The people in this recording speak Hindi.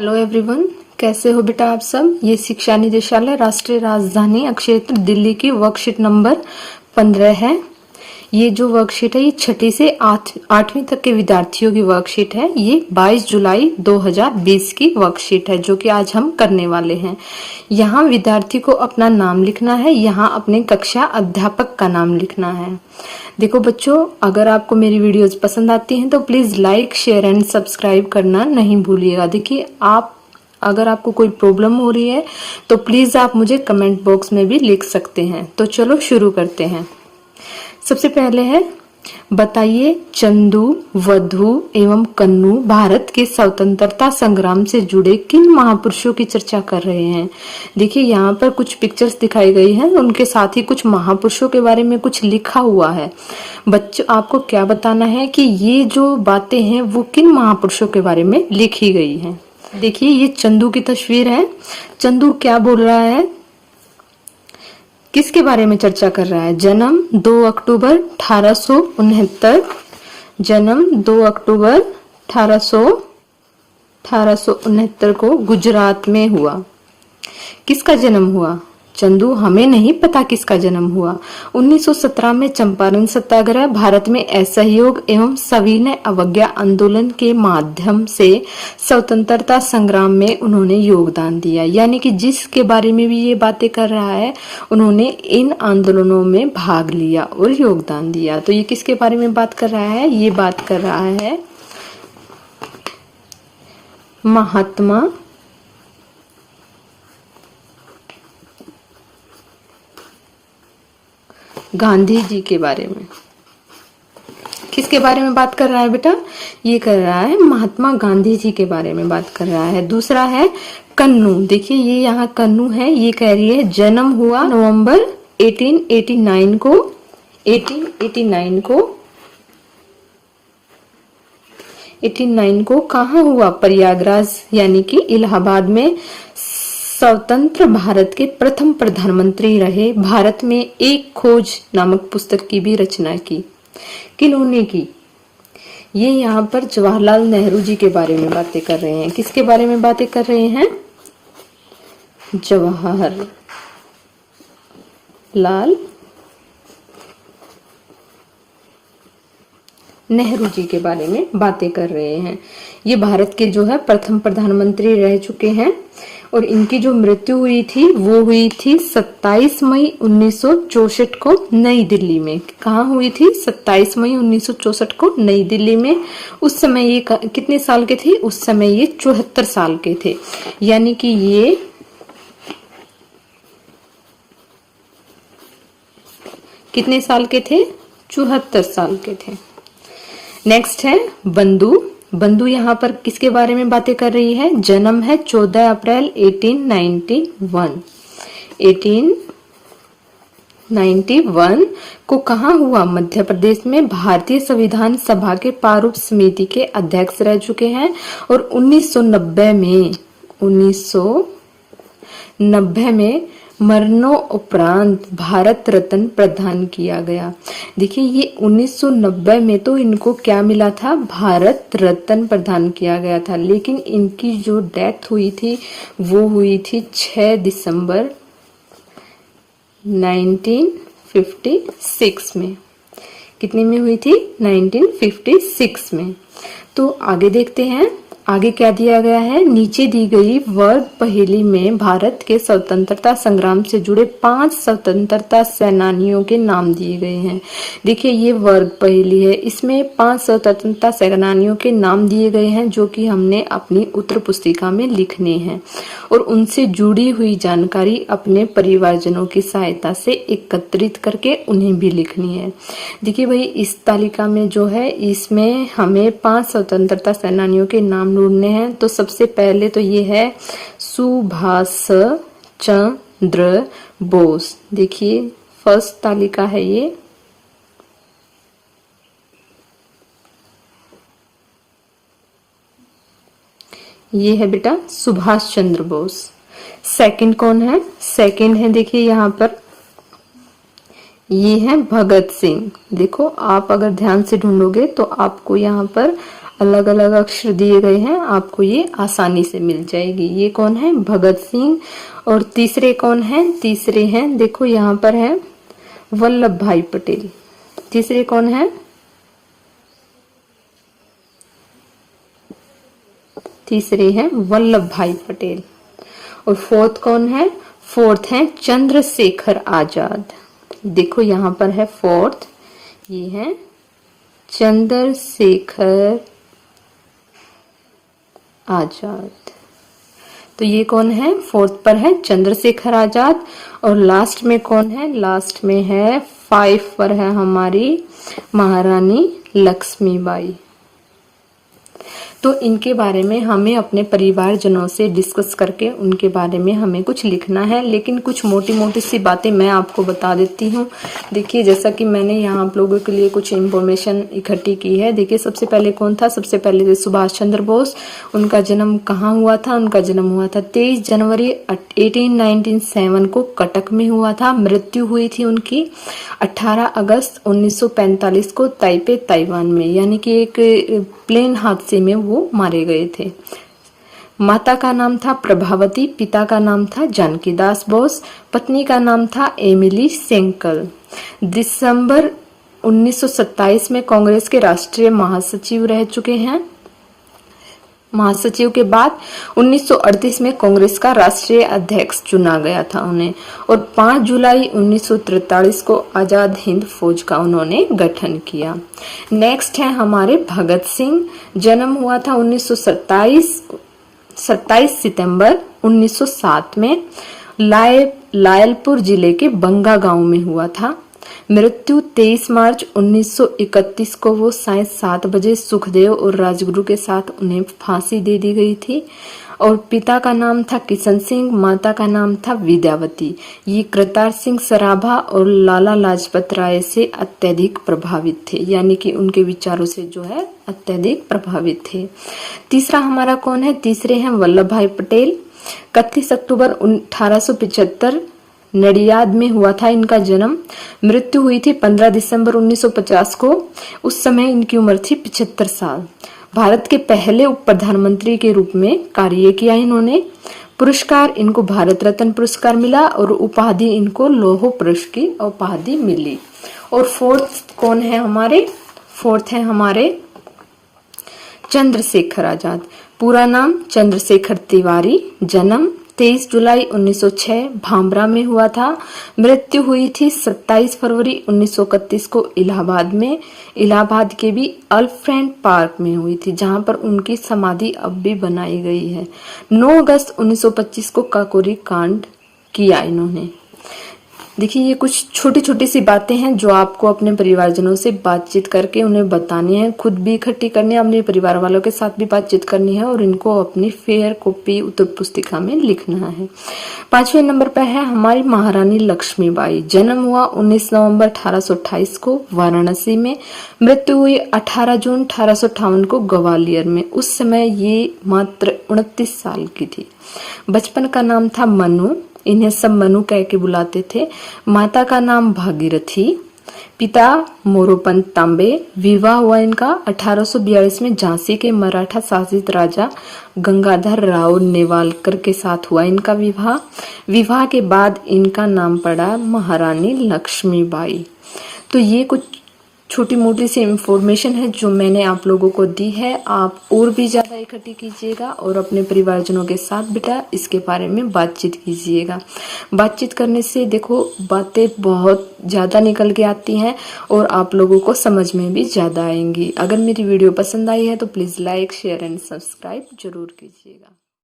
हेलो एवरीवन, कैसे हो बेटा आप सब। ये शिक्षा निदेशालय राष्ट्रीय राजधानी क्षेत्र दिल्ली की वर्कशीट नंबर 15 है। ये जो वर्कशीट है ये छठी से आठवीं तक के विद्यार्थियों की वर्कशीट है। ये 22 जुलाई 2020 की वर्कशीट है जो कि आज हम करने वाले हैं। यहाँ विद्यार्थी को अपना नाम लिखना है, यहाँ अपने कक्षा अध्यापक का नाम लिखना है। देखो बच्चों, अगर आपको मेरी वीडियोस पसंद आती हैं तो please like, share and subscribe करना नहीं भूलिएगा। देखिए, अगर आपको कोई प्रॉब्लम हो रही है तो प्लीज आप मुझे कमेंट बॉक्स में भी लिख सकते हैं। तो चलो शुरू करते हैं। सबसे पहले है, बताइए चंदू, वधु एवं कन्नू भारत के स्वतंत्रता संग्राम से जुड़े किन महापुरुषों की चर्चा कर रहे हैं। देखिए, यहाँ पर कुछ पिक्चर्स दिखाई गई हैं, उनके साथ ही कुछ महापुरुषों के बारे में कुछ लिखा हुआ है। बच्चों, आपको क्या बताना है कि ये जो बातें हैं वो किन महापुरुषों के बारे में लिखी गई हैं। देखिए, ये चंदू की तस्वीर है। चंदू क्या बोल रहा है, किसके बारे में चर्चा कर रहा है। जन्म 2 अक्टूबर 1869, जन्म 2 अक्टूबर 1869 को गुजरात में हुआ। किसका जन्म हुआ, चंदू, हमें नहीं पता किसका जन्म हुआ। 1917 में चंपारण सत्याग्रह, भारत में असहयोग एवं सविनय अवज्ञा आंदोलन के माध्यम से स्वतंत्रता संग्राम में उन्होंने योगदान दिया। यानी कि जिसके बारे में भी ये बातें कर रहा है, उन्होंने इन आंदोलनों में भाग लिया और योगदान दिया। तो ये किसके बारे में बात कर रहा है, ये बात कर रहा है महात्मा गांधी जी के बारे में। किसके बारे में बात कर रहा है बेटा, ये कर रहा है महात्मा गांधी जी के बारे में बात कर रहा है। दूसरा है कन्नू। देखिए, ये यहाँ कन्नू है, ये कह रही है जन्म हुआ नवंबर 1889 को 89 को कहाँ हुआ, प्रयागराज यानी कि इलाहाबाद में। स्वतंत्र भारत के प्रथम प्रधानमंत्री रहे। भारत में एक खोज नामक पुस्तक की भी रचना की। किन्होंने की, ये यहाँ पर जवाहरलाल नेहरू जी के बारे में बातें कर रहे हैं। किसके बारे में बातें कर रहे हैं, जवाहरलाल नेहरू जी के बारे में बातें कर रहे हैं। ये भारत के जो है प्रथम प्रधानमंत्री रह चुके हैं और इनकी जो मृत्यु हुई थी वो हुई थी 27 मई 1964 को नई दिल्ली में। कहाँ हुई थी, 27 मई 1964 को नई दिल्ली में। उस समय ये कितने साल के थे, उस समय ये 74 साल के थे। यानी कि ये कितने साल के थे, 74 साल के थे। नेक्स्ट है बंधु। बंधु यहाँ पर किसके बारे में बातें कर रही है, जन्म है 14 अप्रैल 1891 को कहाँ हुआ, मध्य प्रदेश में। भारतीय संविधान सभा के प्रारूप समिति के अध्यक्ष रह चुके हैं और 1990 में मरणोपरांत भारत रत्न प्रदान किया गया। देखिए, ये 1990 में तो इनको क्या मिला था, भारत रत्न प्रदान किया गया था। लेकिन इनकी जो डेथ हुई थी वो हुई थी 6 दिसंबर 1956 में। कितने में हुई थी, 1956 में। तो आगे देखते हैं, आगे क्या दिया गया है। नीचे दी गई वर्ग पहेली में भारत के स्वतंत्रता संग्राम से जुड़े 5 स्वतंत्रता सेनानियों के नाम दिए गए हैं। देखिए, ये वर्ग पहेली है, इसमें 5 स्वतंत्रता सेनानियों के नाम दिए गए हैं जो कि हमने अपनी उत्तर पुस्तिका में लिखने हैं और उनसे जुड़ी हुई जानकारी अपने परिवारजनों की सहायता से एकत्रित करके उन्हें भी लिखनी है। देखिए भाई, इस तालिका में जो है इसमें हमें 5 स्वतंत्रता सेनानियों के नाम ढूंढने हैं। तो सबसे पहले तो ये है सुभाष चंद्र बोस। देखिए, फर्स्ट तालिका है ये है बेटा सुभाष चंद्र बोस। सेकंड कौन है, सेकंड है, देखिए यहाँ पर ये है भगत सिंह। देखो, आप अगर ध्यान से ढूंढोगे तो आपको यहाँ पर अलग अलग अक्षर दिए गए हैं, आपको ये आसानी से मिल जाएगी। ये कौन है? भगत सिंह। और तीसरे कौन है? तीसरे हैं, देखो यहाँ पर है वल्लभ भाई पटेल। तीसरे कौन है? तीसरे हैं वल्लभ भाई पटेल। और फोर्थ कौन है? फोर्थ है चंद्रशेखर आजाद। देखो यहाँ पर है फोर्थ, ये है चंद्रशेखर आजाद। तो ये कौन है? फोर्थ पर है चंद्रशेखर आजाद। और लास्ट में कौन है? लास्ट में है 5 पर है हमारी महारानी लक्ष्मीबाई। तो इनके बारे में हमें अपने परिवारजनों से डिस्कस करके उनके बारे में हमें कुछ लिखना है, लेकिन कुछ मोटी मोटी सी बातें मैं आपको बता देती हूँ। देखिए, जैसा कि मैंने यहाँ आप लोगों के लिए कुछ इंफॉर्मेशन इकट्ठी की है। देखिए, सबसे पहले कौन था? सबसे पहले थे सुभाष चंद्र बोस। उनका जन्म कहाँ हुआ था? उनका जन्म हुआ था 23 जनवरी 1897 को कटक में हुआ था। मृत्यु हुई थी उनकी 18 अगस्त 1945 को ताइपे ताइवान में, यानी कि एक प्लेन हादसे में वो मारे गए थे। माता का नाम था प्रभावती, पिता का नाम था जानकीदास बोस, पत्नी का नाम था एमिली सेंकल। दिसंबर 1927 में कांग्रेस के राष्ट्रीय महासचिव रह चुके हैं। महासचिव के बाद 1938 में कांग्रेस का राष्ट्रीय अध्यक्ष चुना गया था उन्हें। और 5 जुलाई 1943 को आजाद हिंद फौज का उन्होंने गठन किया। नेक्स्ट है हमारे भगत सिंह। जन्म हुआ था 27 सितंबर 1907 में लायलपुर जिले के बंगा गांव में हुआ था। मृत्यु 23 मार्च 1931 को वो साय 7 बजे सुखदेव और राजगुरु के साथ उन्हें फांसी दे दी गई थी। और पिता का नाम था किशन सिंह, माता का नाम था विद्यावती। ये करतार सिंह सराभा और लाला लाजपत राय से अत्यधिक प्रभावित थे, यानी कि उनके विचारों से जो है अत्यधिक प्रभावित थे। तीसरा हमारा कौन है? तीसरे हैं वल्लभ भाई पटेल। 31 अक्टूबर 1875 नडियाद में हुआ था इनका जन्म। मृत्यु हुई थी 15 दिसंबर 1950 को। उस समय इनकी उम्र थी 75 साल। भारत के पहले उप प्रधानमंत्री के रूप में कार्य किया इन्होंने। पुरस्कार इनको भारत रत्न पुरस्कार मिला और उपाधि इनको लौह पुरुष की उपाधि मिली। और फोर्थ कौन है हमारे? फोर्थ है हमारे चंद्रशेखर आजाद। पूरा नाम चंद्रशेखर तिवारी। जन्म 23 जुलाई 1906 भामरा में हुआ था। मृत्यु हुई थी 27 फरवरी 1931 को इलाहाबाद में। इलाहाबाद के भी अल्फ्रेड पार्क में हुई थी, जहां पर उनकी समाधि अब भी बनाई गई है। 9 अगस्त 1925 को काकोरी कांड किया इन्होंने। देखिए, ये कुछ छोटी छोटी सी बातें हैं जो आपको अपने परिवारजनों से बातचीत करके उन्हें बतानी है, खुद भी इकट्ठी करनी है, अपने परिवार वालों के साथ भी बातचीत करनी है और इनको अपनी फेयर कॉपी उत्तर पुस्तिका में लिखना है। 5वें नंबर पर है हमारी महारानी लक्ष्मीबाई। जन्म हुआ 19 नवंबर 1828 को वाराणसी में। मृत्यु हुई 18 जून 1858 को ग्वालियर में। उस समय ये मात्र 29 साल की थी। बचपन का नाम था मनु, इन्हें सब मनु कह के बुलाते थे। माता का नाम भागीरथी, पिता मोरोपंत तांबे। विवाह हुआ इनका 1842 में झांसी के मराठा शासित राजा गंगाधर राव नेवालकर के साथ हुआ इनका विवाह। विवाह के बाद इनका नाम पड़ा महारानी लक्ष्मीबाई। तो ये कुछ छोटी मोटी सी इंफॉर्मेशन है जो मैंने आप लोगों को दी है। आप और भी ज्यादा इकट्ठी कीजिएगा और अपने परिवारजनों के साथ बेटा इसके बारे में बातचीत कीजिएगा। बातचीत करने से देखो बातें बहुत ज्यादा निकल के आती हैं और आप लोगों को समझ में भी ज्यादा आएंगी। अगर मेरी वीडियो पसंद आई है तो please like, share and subscribe जरूर कीजिएगा।